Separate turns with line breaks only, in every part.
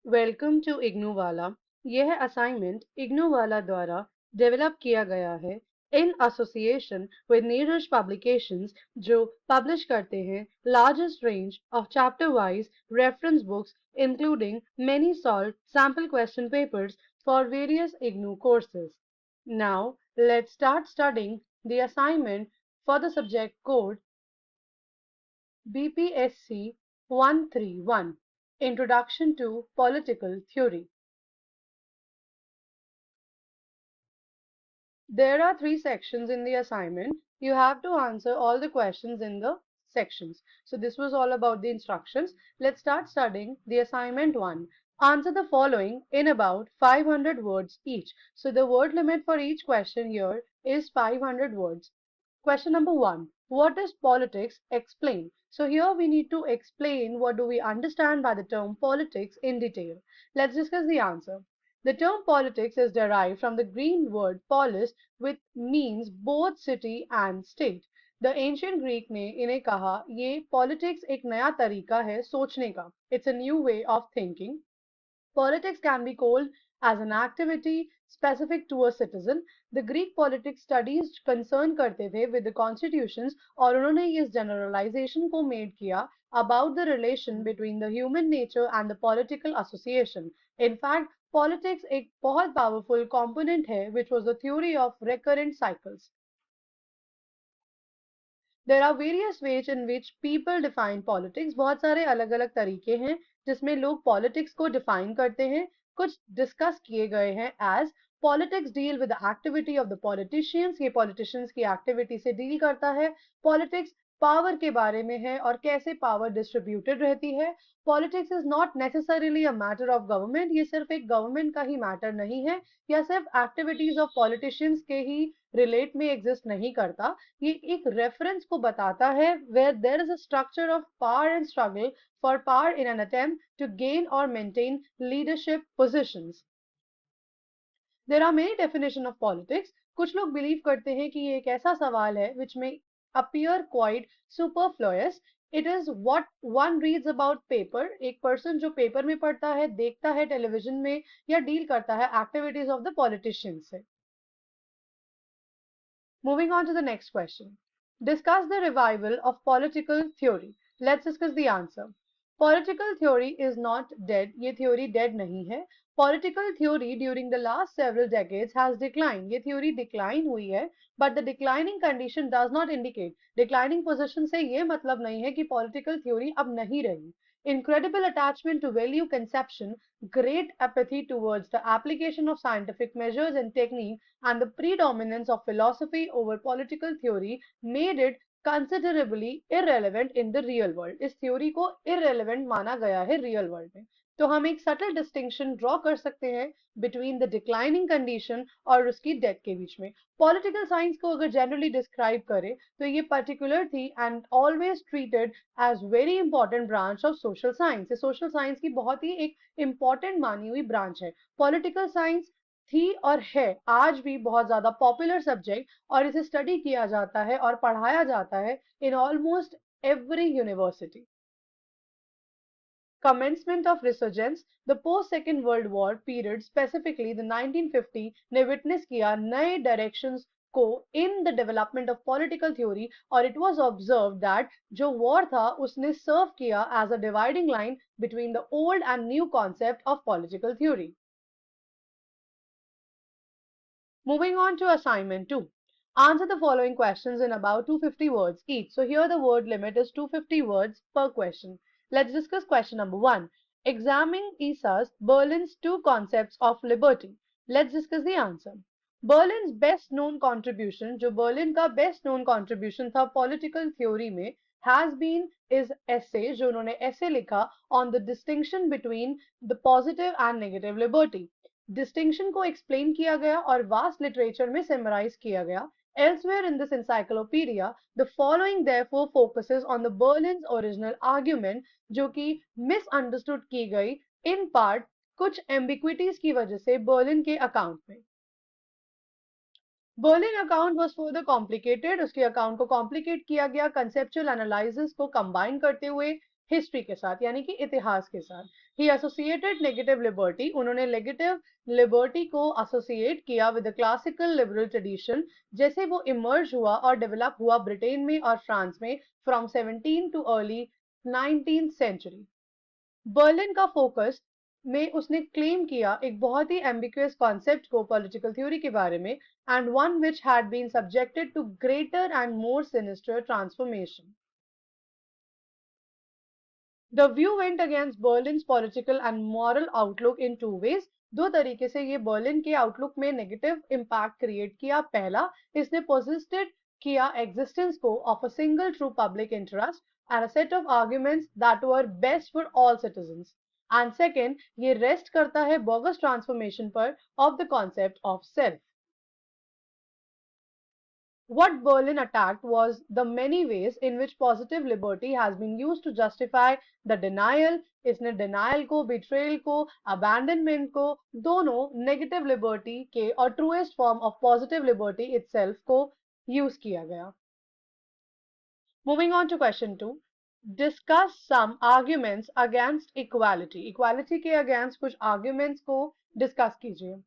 Welcome to IGNOU वाला। यह assignment IGNOU वाला द्वारा डेवलप किया गया है in association with Neeraj publications, जो पब्लिश करते हैं largest range of chapter wise reference books including many solved sample question papers for various IGNOU courses. Now, let's start studying the assignment for the subject code BPSC 131, Introduction to Political Theory. There are three sections in the assignment. You have to answer all the questions in the sections. So this was all about the instructions. Let's start studying the assignment 1. Answer the following in about 500 words each. So the word limit for each question here is 500 words. Question number 1. What is politics? Explain. So here we need to explain what do we understand by the term politics in detail. Let's discuss the answer. The term politics is derived from the Greek word polis, which means both city and state. The ancient Greek ने इन्हें कहा ये politics एक नया तरीका है सोचने का. It's a new way of thinking. Politics can be called as an activity specific to a citizen. The Greek politics studies concern करते थे with the constitutions और उन्होंने इस generalization को made किया about the relation between the human nature and the political association. In fact, politics एक बहुत powerful component है which was the theory of recurrent cycles. There are various ways in which people define politics. बहुत सारे अलग अलग तरीके हैं जिसमें लोग politics को define करते हैं. कुछ discuss किए गए हैं as politics deal with the activity of the politicians. ये politicians की activity से deal करता है. Politics पावर के बारे में है और कैसे पावर डिस्ट्रीब्यूटेड रहती है. Politics is not necessarily a matter of government. ये सिर्फ एक गवर्नमेंट का ही मैटर नहीं है या सिर्फ एक्टिविटीज ऑफ पॉलिटिशियंस के ही रिलेट में एग्जिस्ट नहीं करता. ये एक रेफरेंस को बताता है where there is a structure of power and struggle for power in an attempt to gain और maintain leadership positions. There are many definition of politics. कुछ लोग बिलीव करते हैं कि ये एक ऐसा सवाल है विच में appear quite superfluous. It is what one reads about paper. एक person जो पेपर में पढ़ता है, देखता है टेलीविजन में या डील करता है एक्टिविटीज ऑफ द पॉलिटिशियंस से. Moving on to the next question. Discuss the revival of political theory. Let's discuss the answer. Political theory is not dead. ये theory dead नहीं है. Political theory during the last several decades has declined. ये theory decline हुई है, but the declining condition does not indicate. Declining position से ये मतलब नहीं है कि political theory अब नहीं रही. Incredible attachment to value conception, great apathy towards the application of scientific measures and technique, and the predominance of philosophy over political theory made it considerably irrelevant in the real world. इस theory को irrelevant माना गया है real world में. तो हम एक subtle distinction draw कर सकते हैं between the declining condition और उसकी death के बीच में. Political science को अगर generally describe करें तो ये particular थी and always treated as very important branch of social science. ये social science की बहुत ही एक important मानी हुई branch है. Political science थी और है आज भी बहुत ज्यादा पॉपुलर सब्जेक्ट और इसे स्टडी किया जाता है और पढ़ाया जाता है in almost every university. Commencement of resurgence. The post Second World War period, specifically the 1950, ने witness किया नए directions को in the development of political theory और it was observed that जो war था उसने serve किया as a dividing line between the old and new concept of political theory. Moving on to assignment 2. Answer the following questions in about 250 words each. So here the word limit is 250 words per question. Let's discuss question number 1. Examining Issa's Berlin's two concepts of liberty. Let's discuss the answer. Berlin's best known contribution, जो Berlin का best known contribution था political theory में, has been is essay, जो उन्होंने essay लिखा on the distinction between the positive and negative liberty. Distinction को explain किया गया और वास्ट लिटरेचर में समराइज किया गया. Elsewhere in this encyclopedia, the following therefore focuses on the Berlin's original argument, जो कि misunderstood की गई in part कुछ ambiguities की वजह से बर्लिन के अकाउंट में. Berlin account was further complicated. उसके अकाउंट को कॉम्प्लिकेट किया गया कंसेप्चुअल एनालिसिस को कंबाइन करते हुए. हिस्ट्री के साथ, यानी कि इतिहास के साथ। ही एसोसिएटेड नेगेटिव लिबर्टी, उन्होंने नेगेटिव लिबर्टी को एसोसिएट किया with the classical liberal tradition, जैसे वो इमर्ज हुआ और डेवलप हुआ ब्रिटेन में और फ्रांस में from 17 to early 19th century. Berlin का फोकस में उसने क्लेम किया एक बहुत ही एम्बिग्युअस कॉन्सेप्ट को पॉलिटिकल थ्योरी के बारे में, and one which had been subjected to greater and more sinister transformation. The view went against Berlin's political and moral outlook in two ways. दो तरीके से ये बर्लिन के आउटलुक में नेगेटिव इम्पैक्ट क्रिएट किया। पहला, इसने पोजिटेड किया एग्जिस्टेंस को of a single true public interest and a set of arguments that were best for all citizens. And second, ये रेस्ट करता है बोगस ट्रांसफॉर्मेशन पर of the concept of self. What Berlin attacked was the many ways in which positive liberty has been used to justify the denial. इसने denial को, betrayal को, abandonment को, दोनों negative liberty के और truest form of positive liberty itself को use किया गया। Moving on to question 2. Discuss some arguments against equality. Equality के against कुछ arguments को discuss कीजिए।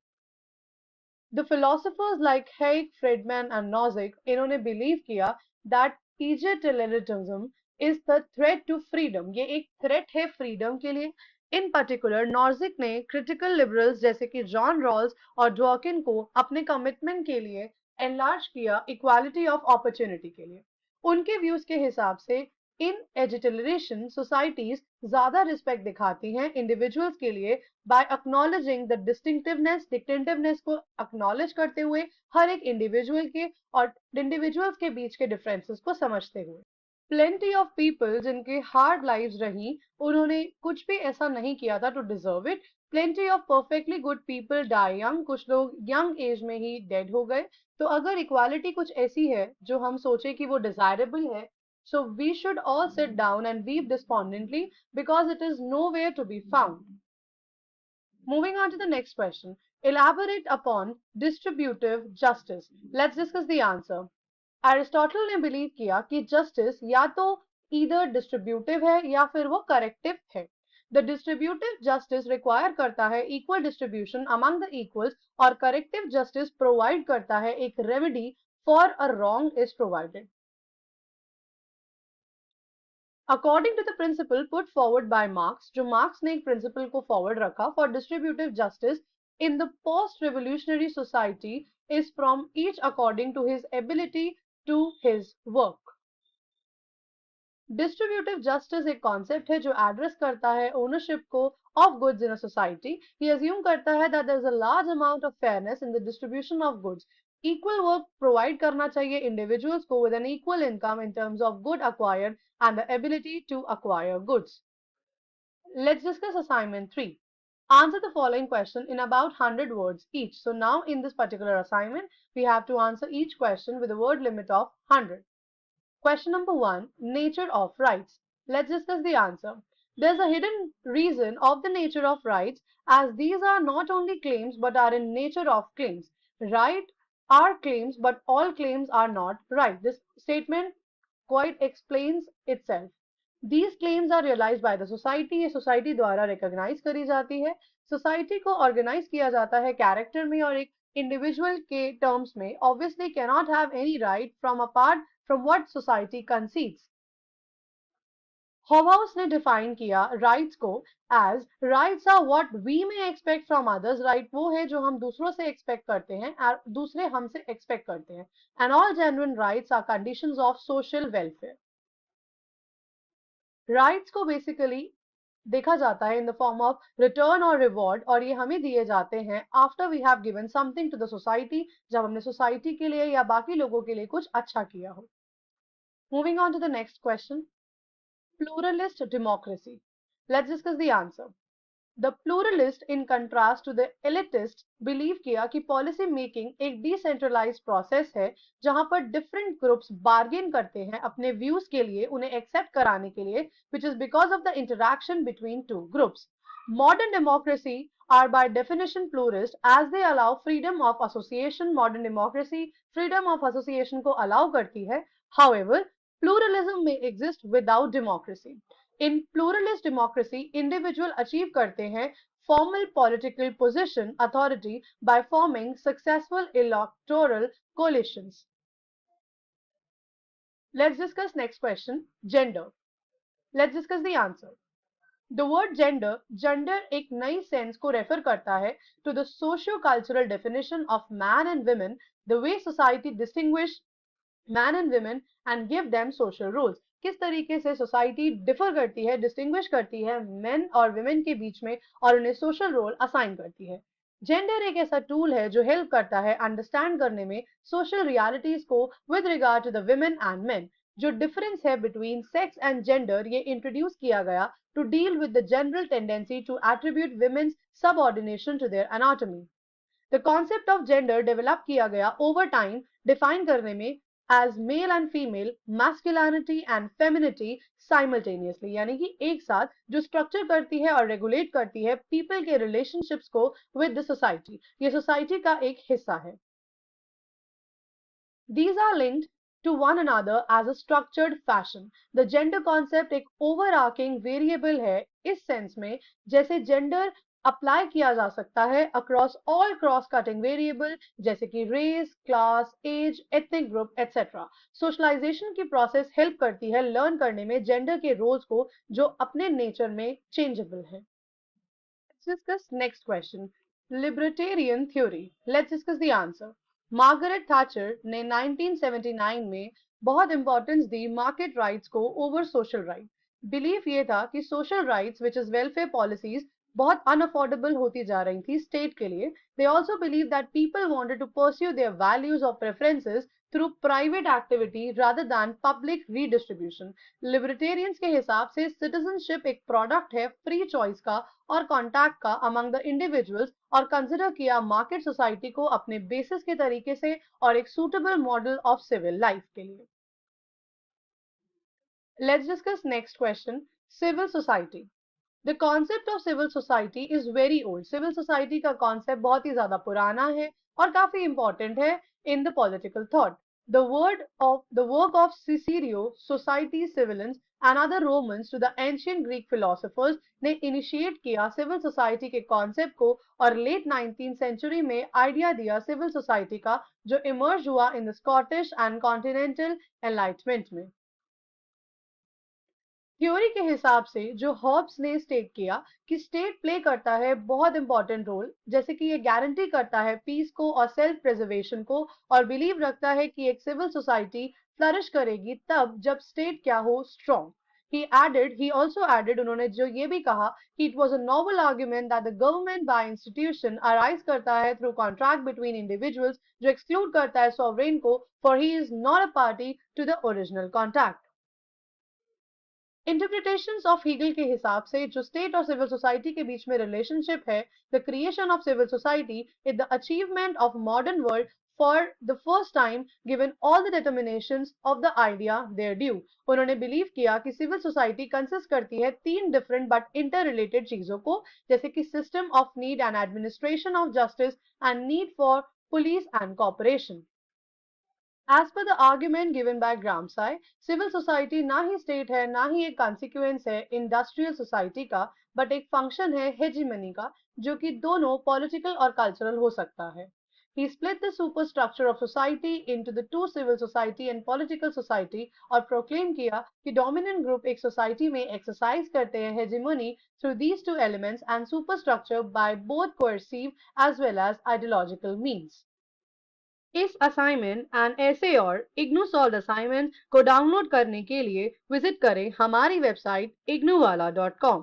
The philosophers like Hayek, Friedman and Nozick, इन्होंने believe किया that egalitarianism is the threat to freedom. ये एक threat है freedom के लिए। In particular, Nozick ने critical liberals जैसे कि जॉन रॉल्स और ड्वर्किन को अपने commitment के लिए enlarge किया equality of opportunity के लिए। उनके views के हिसाब से इन एजिटलरेशन सोसाइटीज ज्यादा रिस्पेक्ट दिखाती हैं इंडिविजुअल्स के लिए बाय एक्नॉलेजिंग द डिस्टिंक्टिवनेस को एक्नॉलेज करते हुए हर एक इंडिविजुअल के और इंडिविजुअल्स के बीच के डिफरेंसेस को समझते हुए। प्लेंटी ऑफ पीपल जिनके हार्ड लाइव्स रही, उन्होंने कुछ भी ऐसा नहीं किया था to deserve it. Plenty of perfectly good people die young, कुछ लोग यंग एज में ही डेड हो गए। तो अगर इक्वालिटी कुछ ऐसी है जो हम सोचे कि वो डिजायरेबल है, so we should all sit down and weep despondently because it is nowhere to be found. Moving on to the next question. Elaborate upon distributive justice. Let's discuss the answer. Aristotle ने believe किया कि justice या तो either distributive है या फिर वो corrective है। The distributive justice require करता है equal distribution among the equals और corrective justice provide करता है एक remedy for a wrong is provided. According to the principle put forward by Marx, जो मार्क्स ने एक प्रिंसिपल को फॉरवर्ड रखा for distributive justice in the post-revolutionary society is from each according to his ability to his work. Distributive justice एक concept है जो address करता है ओनरशिप को of goods in a society. He assume करता है that there is a large amount of fairness in the distribution of goods. Equal work provide करना चाहिए individuals को with an equal income in terms of good acquired and the ability to acquire goods. Let's discuss assignment 3. Answer the following question in about 100 words each. So now in this particular assignment, we have to answer each question with a word limit of 100. Question number 1, nature of rights. Let's discuss the answer. There's a hidden reason of the nature of rights, as these are not only claims but are in nature of claims. Right are claims, but all claims are not right. This statement quite explains itself. These claims are realized by the society. ये society द्वारा recognize करी जाती है। Society को organize किया जाता है character में और एक individual के terms में obviously cannot have any right from apart from what society concedes. Hobhouse ने define किया rights को as rights are what we may expect from others. Right वो है जो हम दूसरों से expect करते हैं और दूसरे हमसे expect करते हैं. And all genuine rights are conditions of social welfare. Rights को basically देखा जाता है in the form of return or reward और ये हमें दिए जाते हैं after we have given something to the society, जब हमने society के लिए या बाकी लोगों के लिए कुछ अच्छा किया हो। Moving on to the next question. Pluralist democracy. Let's discuss the answer. The pluralist in contrast to the elitist believe किया कि policy making एक decentralized process है जहां पर different groups bargain करते हैं अपने views के लिए उन्हें accept कराने के लिए, which is because of the interaction between two groups. Modern democracy are by definition pluralist as they allow freedom of association. Modern democracy freedom of association को allow करती है. However, pluralism may exist without democracy. In pluralist democracy, individual achieve करते हैं formal political position authority by forming successful electoral coalitions. Let's discuss next question, gender. Let's discuss the answer. The word gender एक नई sense को refer करता है to the socio-cultural definition of man and women, the way society distinguish man and women and give them social roles. किस तरीके से society differ करती है, डिस्टिंग्विश करती है मेन और वुमेन के बीच में और उन्हें सोशल रोल असाइन करती है. जेंडर एक ऐसा टूल है जो हेल्प करता है अंडरस्टैंड करने में सोशल रियलिटीज को with regard to the women and men. जो डिफरेंस है बिटवीन सेक्स एंड जेंडर ये इंट्रोड्यूस किया गया to deal with the general tendency to attribute women's subordination to their anatomy. The concept of gender develop किया गया over time define करने में as male and female, masculinity and femininity simultaneously, यानी कि एक साथ जो स्ट्रक्चर करती है और रेगुलेट करती है पीपल के रिलेशनशिप्स को विद द सोसाइटी. ये सोसाइटी का एक हिस्सा है. These are linked to one another as a structured fashion. The gender concept एक overarching variable है इस सेंस में जैसे जेंडर अप्लाई किया जा सकता है across all cross cutting variable जैसे कि race, class, age, ethnic group etcetera. Socialization की प्रोसेस हेल्प करती है लर्न करने में जेंडर के रोल्स को जो अपने नेचर में चेंजेबल है. Let's discuss next question. Libertarian theory. Let's discuss the answer. Margaret Thatcher ने 1979 में बहुत इंपॉर्टेंस दी मार्केट राइट्स को ओवर सोशल राइट. बिलीफ ये था कि social rights which is welfare policies बहुत अनअफोर्डेबल होती जा रही थी स्टेट के लिए. They also believe that people wanted to pursue their values और preferences through private activity rather than public redistribution. Libertarians के हिसाब से सिटीजनशिप एक प्रोडक्ट है फ्री चॉइस का और कॉन्टैक्ट का अमंग द इंडिविजुअल्स और कंसिडर किया मार्केट सोसाइटी को अपने बेसिस के तरीके से और एक suitable model of civil life के लिए. Let's discuss next question, civil society. The concept of civil society is very old. Civil society का concept बहुत ही ज़्यादा पुराना है और काफी important है in the political thought. The work of Cicero, Society Civilis, and other Romans to the ancient Greek philosophers ने initiate किया civil society के concept को और late 19th century में idea दिया civil society का जो emerge हुआ in the Scottish and continental enlightenment में. थ्योरी के हिसाब से जो हॉब्स ने स्टेट किया कि स्टेट प्ले करता है बहुत इंपॉर्टेंट रोल जैसे कि ये गारंटी करता है पीस को और सेल्फ प्रिजर्वेशन को और बिलीव रखता है कि एक सिविल सोसाइटी फ्लरिश करेगी तब जब स्टेट क्या हो स्ट्रॉन्ग. he also added उन्होंने जो ये भी कहा कि it was a novel argument that the government by institution arise करता है through contract between individuals जो exclude करता है sovereign को for he is not a party to the original contract. Interpretations of Hegel के हिसाब से जो स्टेट और सिविल सोसाइटी के बीच में रिलेशनशिप है the creation of civil society is the achievement of modern world for the first time given all the determinations of the idea their due. उन्होंने believe किया कि सिविल सोसाइटी कंसिस्ट करती है तीन different but inter related चीजों को जैसे कि system of need and administration of justice and need for police and cooperation. As per the argument given by Gramsci, civil society ना ही state है ना ही एक consequence है industrial society का but एक function है hegemony का जो कि दोनों political और cultural हो सकता है. He split the superstructure of society into the two civil society and political society और proclaim किया कि dominant group एक society में exercise करते हैं hegemony through these two elements and superstructure by both coercive as well as ideological means. इस assignment and ऐसे और इग्नू सॉल्व असाइनमेंट को डाउनलोड करने के लिए विजिट करें हमारी वेबसाइट ignoovala.com.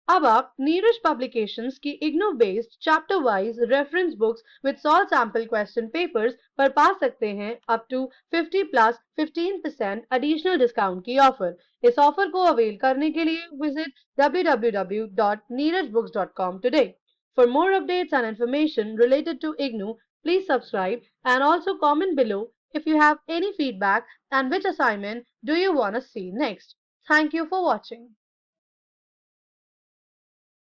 अब आप नीरज पब्लिकेशंस की IGNOU based chapter wise reference books with solve sample question papers पर पा सकते हैं अप टू 50+15% एडिशनल डिस्काउंट की ऑफर. इस ऑफर को अवेल करने के लिए visit www.neerajbooks.com today. For more updates and information related to IGNOU, please subscribe and also comment below if you have any feedback and which assignment do you want to see next. Thank you for watching.